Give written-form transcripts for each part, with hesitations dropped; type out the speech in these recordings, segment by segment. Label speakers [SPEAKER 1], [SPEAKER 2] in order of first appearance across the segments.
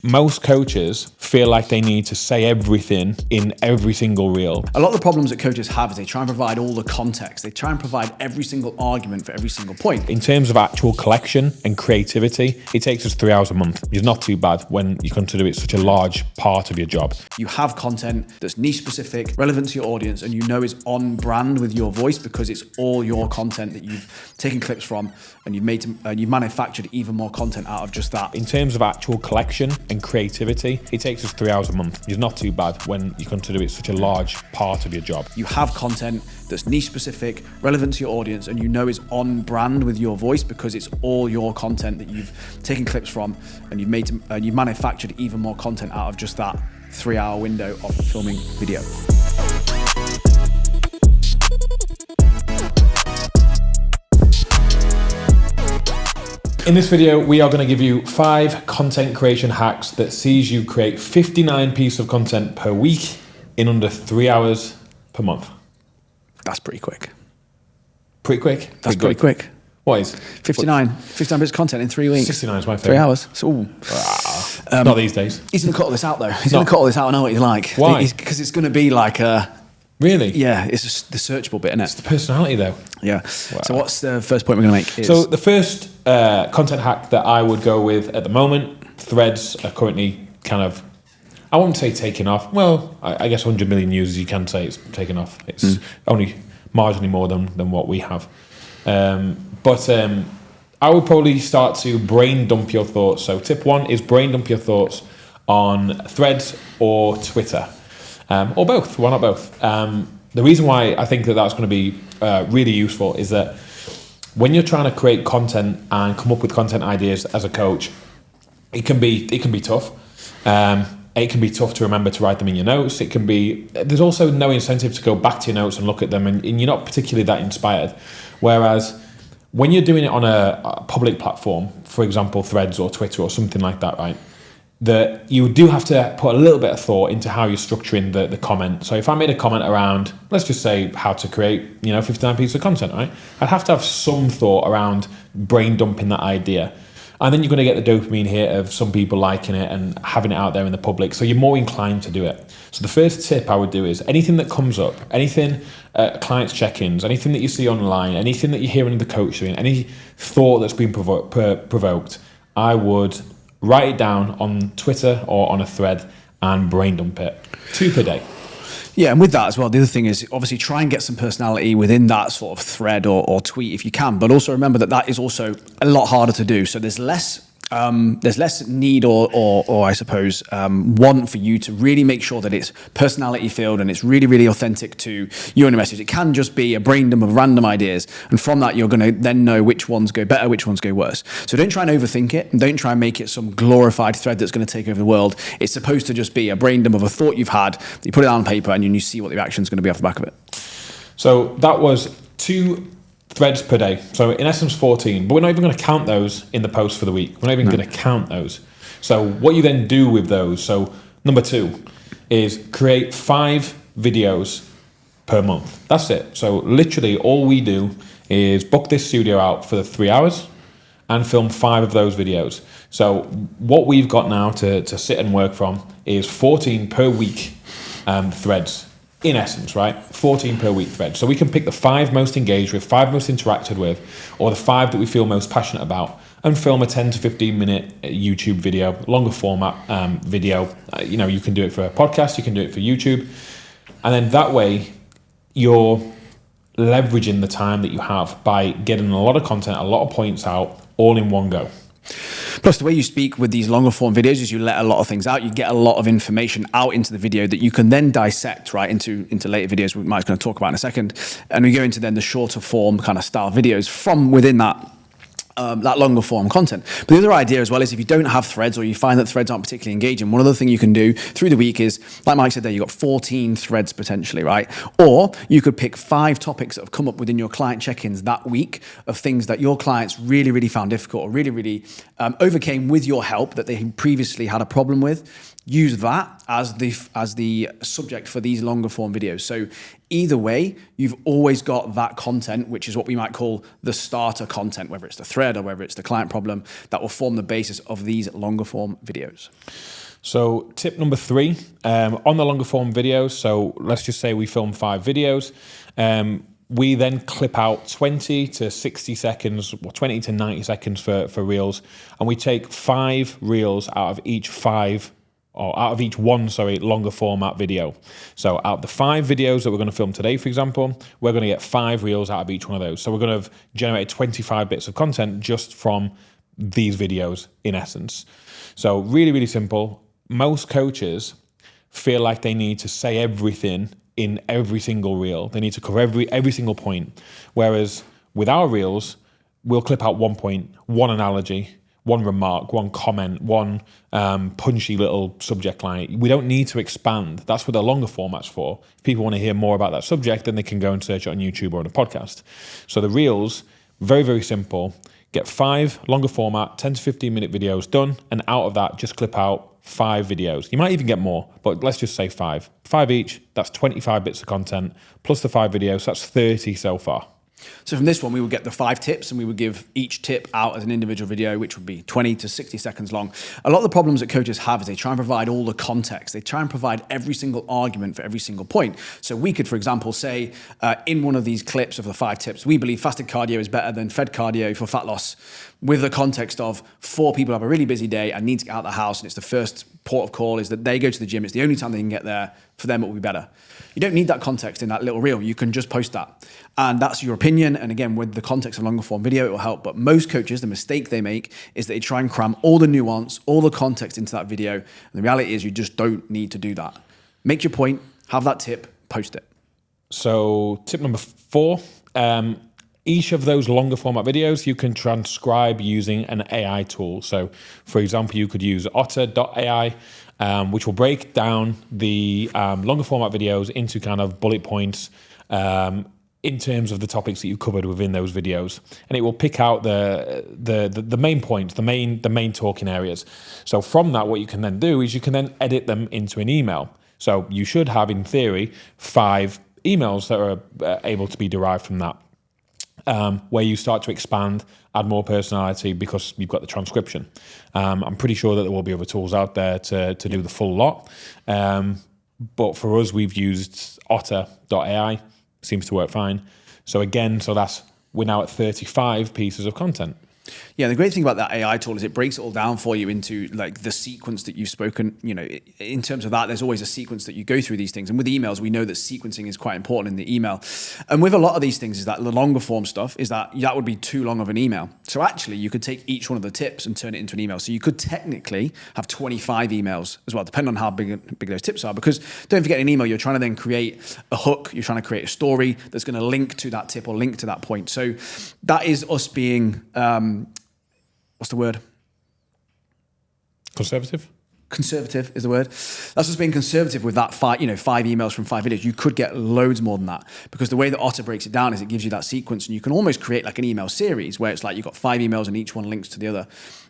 [SPEAKER 1] Most coaches feel like they need to say everything in every single reel.
[SPEAKER 2] A lot of the problems that coaches have is they try and provide all the context. They try and provide every single argument for every single point.
[SPEAKER 1] In terms of actual collection and creativity, it takes us 3 hours a month. It's not too bad when you consider it such a large part of your job.
[SPEAKER 2] You have content that's niche specific, relevant to your audience, and you know is on brand with your voice because it's all your content that you've taken clips from and you've manufactured even more content out of just that.
[SPEAKER 1] In terms of actual collection and creativity, it takes us 3 hours a month. It's not too bad when you consider it such a large part of your job.
[SPEAKER 2] You have content that's niche specific, relevant to your audience, and you know is on brand with your voice because it's all your content that you've taken clips from and you've manufactured even more content out of just that 3 hour window of filming video.
[SPEAKER 1] In this video, we are going to give you 5 content creation hacks that sees you create 59 pieces of content per week in under 3 hours per month.
[SPEAKER 2] That's pretty quick.
[SPEAKER 1] Pretty quick?
[SPEAKER 2] That's pretty quick.
[SPEAKER 1] What is?
[SPEAKER 2] 59 bits of content in 3 weeks.
[SPEAKER 1] 69 is my favorite.
[SPEAKER 2] 3 hours. So,
[SPEAKER 1] not these days.
[SPEAKER 2] He's going to cut all this out though. He's going to cut all this out. I know what he's like.
[SPEAKER 1] Why?
[SPEAKER 2] Because it's going to be like a...
[SPEAKER 1] Really?
[SPEAKER 2] Yeah, it's just the searchable bit, isn't it?
[SPEAKER 1] It's the personality though.
[SPEAKER 2] Yeah. Wow. So what's the first point we're going to make?
[SPEAKER 1] So the first content hack that I would go with at the moment, threads are currently kind of, I won't say taking off. Well, I guess 100 million users, you can say it's taken off. It's only marginally more than what we have. But I would probably start to brain dump your thoughts. So tip 1 is brain dump your thoughts on threads or Twitter. Or both, why not both? The reason why I think that that's going to be really useful is that when you're trying to create content and come up with content ideas as a coach, it can be tough. It can be tough to remember to write them in your notes. There's also no incentive to go back to your notes and look at them, and you're not particularly that inspired. Whereas when you're doing it on a public platform, for example, Threads or Twitter or something like that, right? That you do have to put a little bit of thought into how you're structuring the comment. So if I made a comment around, let's just say how to create, 59 pieces of content, right? I'd have to have some thought around brain dumping that idea. And then you're going to get the dopamine hit of some people liking it and having it out there in the public. So you're more inclined to do it. So the first tip I would do is anything that comes up, anything, clients check-ins, anything that you see online, anything that you hear another coach doing, any thought that's been provoked, I would write it down on Twitter or on a thread and brain dump it. 2 per day.
[SPEAKER 2] Yeah, and with that as well, the other thing is obviously try and get some personality within that sort of thread or tweet if you can, but also remember that is also a lot harder to do. So there's less need or I suppose want for you to really make sure that it's personality filled and it's really, really authentic to you and your message. It can just be a brain dump of random ideas, and from that you're going to then know which ones go better, which ones go worse. So don't try and overthink it, and don't try and make it some glorified thread that's going to take over the world. It's supposed to just be a brain dump of a thought you've had. You put it on paper and you see what the reaction is going to be off the back of it.
[SPEAKER 1] So that was 2 threads per day. So in essence 14, but we're not even going to count those in the post for the week. We're not even going to count those. So what you then do with those, so number 2 is create 5 videos per month. That's it. So literally all we do is book this studio out for the 3 hours and film 5 of those videos. So what we've got now to sit and work from is 14 per week threads. In essence, right? 14 per week threads. So we can pick the 5 most engaged with, 5 most interacted with, or the 5 that we feel most passionate about, and film a 10 to 15 minute YouTube video, longer format video. You can do it for a podcast, you can do it for YouTube. And then that way you're leveraging the time that you have by getting a lot of content, a lot of points out, all in one go.
[SPEAKER 2] Plus, the way you speak with these longer form videos is you let a lot of things out. You get a lot of information out into the video that you can then dissect right into later videos Mike's going to talk about in a second. And we go into then the shorter form kind of style videos from within that longer form content. But the other idea as well is if you don't have threads or you find that threads aren't particularly engaging, one other thing you can do through the week is, like Mike said there, you've got 14 threads potentially, right? Or you could pick 5 topics that have come up within your client check-ins that week of things that your clients really, really found difficult or really, really overcame with your help that they previously had a problem with. Use that as the subject for these longer form videos. So Either way, you've always got that content, which is what we might call the starter content, whether it's the thread or whether it's the client problem, that will form the basis of these longer form videos.
[SPEAKER 1] So tip number 3, on the longer form videos, so let's just say we film 5 videos, we then clip out 20 to 60 seconds, or 20 to 90 seconds for reels, and we take 5 reels out of each longer format video. So out of the 5 videos that we're going to film today, for example, we're going to get 5 reels out of each one of those. So we're going to have generated 25 bits of content just from these videos, in essence. So really, really simple. Most coaches feel like they need to say everything in every single reel. They need to cover every single point. Whereas with our reels, we'll clip out one point, one analogy, one remark, one comment, one punchy little subject line. We don't need to expand. That's what the longer format's for. If people want to hear more about that subject, then they can go and search it on YouTube or on a podcast. So the reels, very, very simple. Get 5 longer format, 10 to 15 minute videos done, and out of that, just clip out 5 videos. You might even get more, but let's just say 5. 5 each, that's 25 bits of content, plus the 5 videos, that's 30 so far.
[SPEAKER 2] So from this one, we would get the 5 tips, and we would give each tip out as an individual video, which would be 20 to 60 seconds long. A lot of the problems that coaches have is they try and provide all the context. They try and provide every single argument for every single point. So we could, for example, say in one of these clips of the 5 tips, we believe fasted cardio is better than fed cardio for fat loss, with the context of 4 people have a really busy day and need to get out of the house, and it's the first port of call is that they go to the gym. It's the only time they can get there. For them, it will be better. You don't need that context in that little reel. You can just post that. And that's your opinion. And again, with the context of longer form video, it will help. But most coaches, the mistake they make is that they try and cram all the nuance, all the context into that video. And the reality is you just don't need to do that. Make your point, have that tip, post it.
[SPEAKER 1] So tip number 4, each of those longer format videos you can transcribe using an AI tool. So for example, you could use otter.ai, which will break down the longer format videos into kind of bullet points in terms of the topics that you covered within those videos, and it will pick out the main points, the main talking areas. So from that, what you can then do is you can then edit them into an email. So you should have, in theory, 5 emails that are able to be derived from that. Where you start to expand, add more personality because you've got the transcription. I'm pretty sure that there will be other tools out there to do the full lot. But for us, we've used otter.ai. Seems to work fine. So again, we're now at 35 pieces of content.
[SPEAKER 2] Yeah, the great thing about that AI tool is it breaks it all down for you into like the sequence that you've spoken. You know, in terms of that, there's always a sequence that you go through these things. And with emails, we know that sequencing is quite important in the email. And with a lot of these things is that the longer form stuff is that would be too long of an email. So actually, you could take each one of the tips and turn it into an email. So you could technically have 25 emails as well, depending on how big those tips are. Because don't forget, in an email, you're trying to then create a hook. You're trying to create a story that's going to link to that tip or link to that point. So that is us being... what's the word? Conservative is the word. That's just being conservative with that 5 emails from 5 videos. You could get loads more than that, because the way that Otter breaks it down is it gives you that sequence, and you can almost create like an email series where it's like you've got 5 emails and each one links to the other.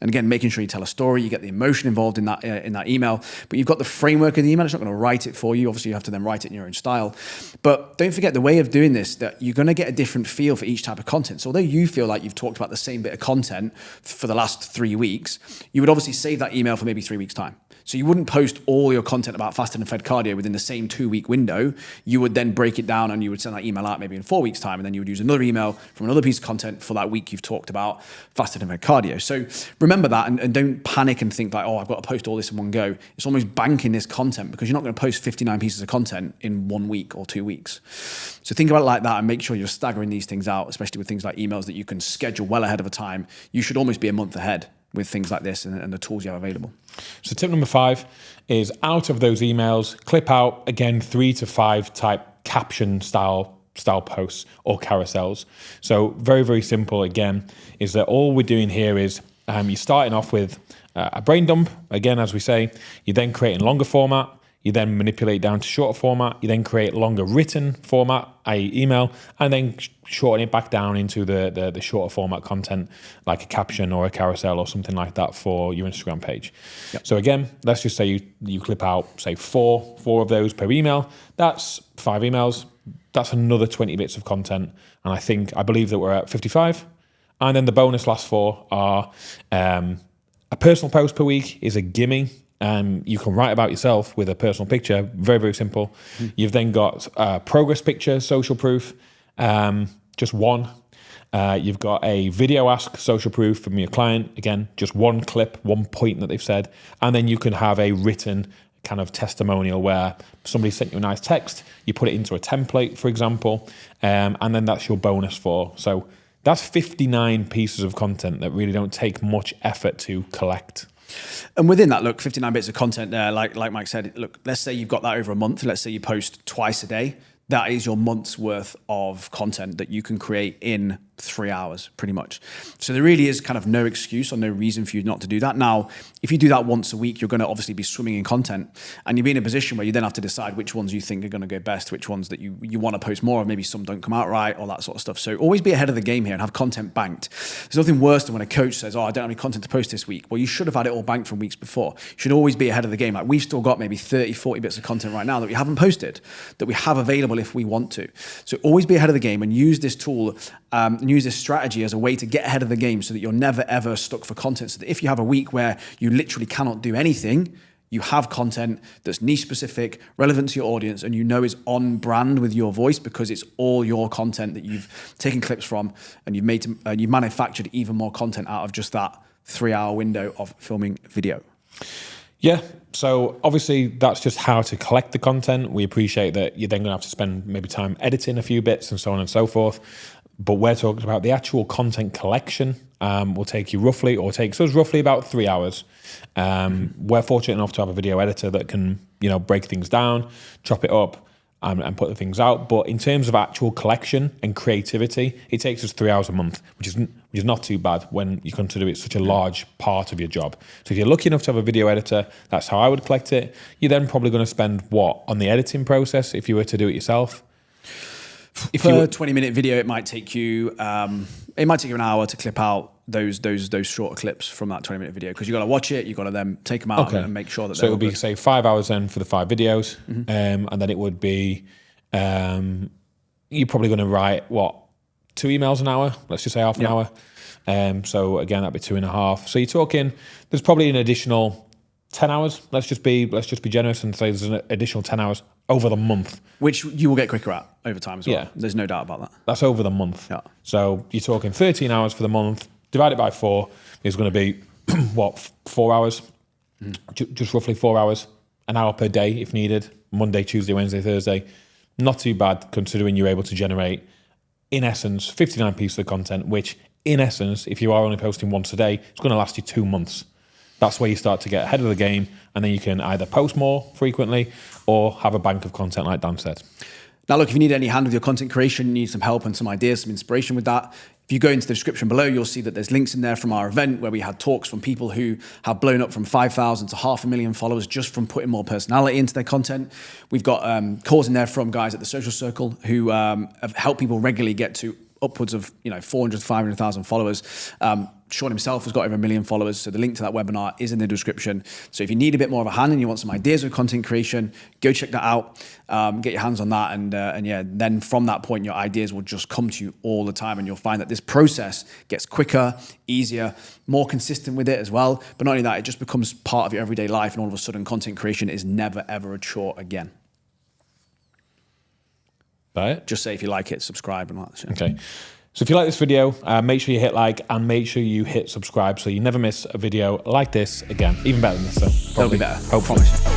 [SPEAKER 2] And again, making sure you tell a story, you get the emotion involved in that email, but you've got the framework of the email. It's not going to write it for you. Obviously, you have to then write it in your own style. But don't forget the way of doing this, that you're going to get a different feel for each type of content. So although you feel like you've talked about the same bit of content for the last 3 weeks, you would obviously save that email for maybe 3 weeks' time. So you wouldn't post all your content about fasted and fed cardio within the same 2-week window. You would then break it down and you would send that email out maybe in 4 weeks' time, and then you would use another email from another piece of content for that week you've talked about fasted and fed cardio. So remember that, and don't panic and think like, oh, I've got to post all this in one go. It's almost banking this content, because you're not going to post 59 pieces of content in 1 week or 2 weeks. So think about it like that, and make sure you're staggering these things out, especially with things like emails that you can schedule well ahead of a time. You should almost be a month ahead with things like this and the tools you have available.
[SPEAKER 1] So tip number 5 is, out of those emails, clip out, again, 3 to 5 type caption style posts or carousels. So very, very simple, again, is that all we're doing here is you're starting off with a brain dump, again, as we say. You're then creating longer format. You then manipulate down to shorter format. You then create longer written format, i.e. email, and then shorten it back down into the shorter format content, like a caption or a carousel or something like that for your Instagram page. Yep. So again, let's just say you clip out, say four of those per email. That's 5 emails. That's another 20 bits of content. And I believe that we're at 55. And then the bonus last 4 are a personal post per week is a gimme. You can write about yourself with a personal picture, very, very simple. You've then got progress picture, social proof, just one. You've got a video ask, social proof from your client, again, just one clip, one point that they've said. And then you can have a written kind of testimonial where somebody sent you a nice text, you put it into a template, for example, and then that's your bonus for. So that's 59 pieces of content that really don't take much effort to collect.
[SPEAKER 2] And within that, look, 59 bits of content there, like Mike said, look, let's say you've got that over a month. Let's say you post twice a day. That is your month's worth of content that you can create in 3 hours, pretty much. So there really is kind of no excuse or no reason for you not to do that. Now, if you do that once a week, you're going to obviously be swimming in content, and you'll be in a position where you then have to decide which ones you think are going to go best, which ones that you want to post more of, maybe some don't come out right, all that sort of stuff. So always be ahead of the game here and have content banked. There's nothing worse than when a coach says, I don't have any content to post this week. Well, you should have had it all banked from weeks before. You should always be ahead of the game. Like, we've still got maybe 30, 40 bits of content right now that we haven't posted, that we have available if we want to. So always be ahead of the game and use this tool and use this strategy as a way to get ahead of the game so that you're never ever stuck for content. So that if you have a week where you literally cannot do anything, you have content that's niche specific, relevant to your audience, and you know is on brand with your voice because it's all your content that you've taken clips from, and you've manufactured even more content out of just that 3-hour window of filming video.
[SPEAKER 1] Yeah, so obviously that's just how to collect the content. We appreciate that you're then going to have to spend maybe time editing a few bits and so on and so forth. But we're talking about the actual content collection. Will take you takes us roughly about 3 hours. We're fortunate enough to have a video editor that can, break things down, chop it up, and put the things out. But in terms of actual collection and creativity, it takes us 3 hours a month, which is not too bad when you consider it such a large part of your job. So if you're lucky enough to have a video editor, that's how I would collect it. You're then probably going to spend on the editing process if you were to do it yourself?
[SPEAKER 2] Per 20-minute video, it might take you an hour to clip out those shorter clips from that 20-minute video, because you got to watch it, you got to then take them out and make sure that.
[SPEAKER 1] So it would be say 5 hours then for the 5 videos, and then it would be you're probably going to write 2 emails an hour. Let's just say half an hour. So again, that'd be 2.5. So you're talking there's probably an additional 10 hours. Let's just be generous and say there's an additional 10 hours over the month,
[SPEAKER 2] which you will get quicker at over time as well. Yeah, there's no doubt about that.
[SPEAKER 1] That's over the month. Yeah. So you're talking 13 hours for the month. Divide it by 4 is going to be 4 hours? Just roughly 4 hours. An hour per day if needed. Monday, Tuesday, Wednesday, Thursday. Not too bad considering you're able to generate, in essence, 59 pieces of content, which in essence, if you are only posting once a day, it's going to last you 2 months. That's where you start to get ahead of the game, and then you can either post more frequently or have a bank of content like Dan said.
[SPEAKER 2] Now, look, if you need any hand with your content creation, you need some help and some ideas, some inspiration with that, if you go into the description below, you'll see that there's links in there from our event where we had talks from people who have blown up from 5,000 to 500,000 followers just from putting more personality into their content. We've got calls in there from guys at the Social Circle who have helped people regularly get to upwards of 400 to 500,000 followers. Sean himself has got over 1 million followers, so the link to that webinar is in the description. So if you need a bit more of a hand and you want some ideas with content creation, go check that out, get your hands on that, and then from that point, your ideas will just come to you all the time, and you'll find that this process gets quicker, easier, more consistent with it as well. But not only that, it just becomes part of your everyday life, and all of a sudden, content creation is never, ever a chore again.
[SPEAKER 1] Right.
[SPEAKER 2] Just say if you like it, subscribe and all that shit.
[SPEAKER 1] Okay. So if you like this video, make sure you hit like and make sure you hit subscribe so you never miss a video like this again. Even better than this, though.
[SPEAKER 2] It'll be better.
[SPEAKER 1] Hopefully.